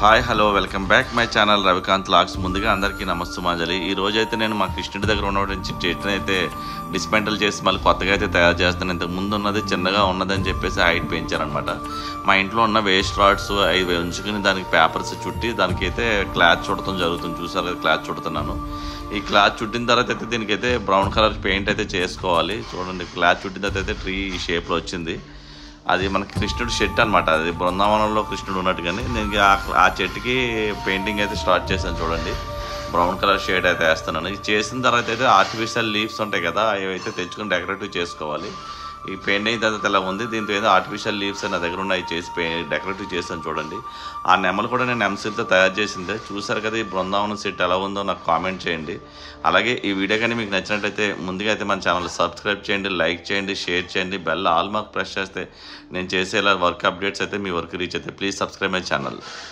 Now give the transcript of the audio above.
Hi hello welcome back my channel Ravikanth logs. ముందుగా అందరికీ నమస్తమాంజలి. ఈ రోజు అయితే నేను మా కృష్ణుడి దగ్గర ఉన్నటువంటి చెట్టుని అయితే డిస్మెంటల్ చేసి మళ్ళీ కొత్తగా అయితే తయారు చేస్తాను. ఇంతకు ముందు ఉన్నది చిన్నగా ఉన్నదని చెప్పేసి హైట్ పెంచారనమాట. మా ఇంట్లో ఉన్న వేస్ట్ రాడ్స్ అవి ఉంచుకుని దానికి పేపర్స్ చుట్టి దానికి అయితే క్లాత్ చుట్టడం జరుగుతుంది. చూసారు కదా, క్లాత్ చుడుతున్నాను. ఈ క్లాత్ చుట్టిన తర్వాత అయితే దీనికైతే బ్రౌన్ కలర్ పెయింట్ అయితే చేసుకోవాలి. చూడండి, క్లాత్ చుట్టిన తర్వాత అయితే ట్రీ షేప్లో వచ్చింది. అది మన కృష్ణుడు చెట్టు అనమాట. అది బృందావనంలో కృష్ణుడు ఉన్నట్టుగానే నేను ఆ చెట్టుకి పెయింటింగ్ అయితే స్టార్ట్ చేశాను. చూడండి, బ్రౌన్ కలర్ షేడ్ అయితే వేస్తున్నాను. ఇది చేసిన తర్వాత అయితే ఆర్టిఫిషియల్ లీవ్స్ ఉంటాయి కదా, అవి అయితే తెచ్చుకొని డెకరేటివ్ చేసుకోవాలి. ఈ పెయింటింగ్ తర్వాత ఇలా ఉంది. దీంతో ఏదో ఆర్టిఫిషియల్ లీవ్స్ నా దగ్గర ఉన్నాయి, చేసి డెకరేటివ్ చేశాను. చూడండి, ఆ నెమలు కూడా నేను ఎంసీల్తో తయారు చేసిందే. చూసారు కదా, ఈ బృందావనం సెట్ ఎలా ఉందో నాకు కామెంట్ చేయండి. అలాగే ఈ వీడియో కానీ మీకు నచ్చినట్లయితే ముందుగా అయితే మన ఛానల్ సబ్స్క్రైబ్ చేయండి, లైక్ చేయండి, షేర్ చేయండి, బెల్ ఆల్ మార్క్ ప్రెస్ చేస్తే నేను చేసే వర్క్ అప్డేట్స్ అయితే మీ వరకు రీచ్ అయితే. Please subscribe my channel.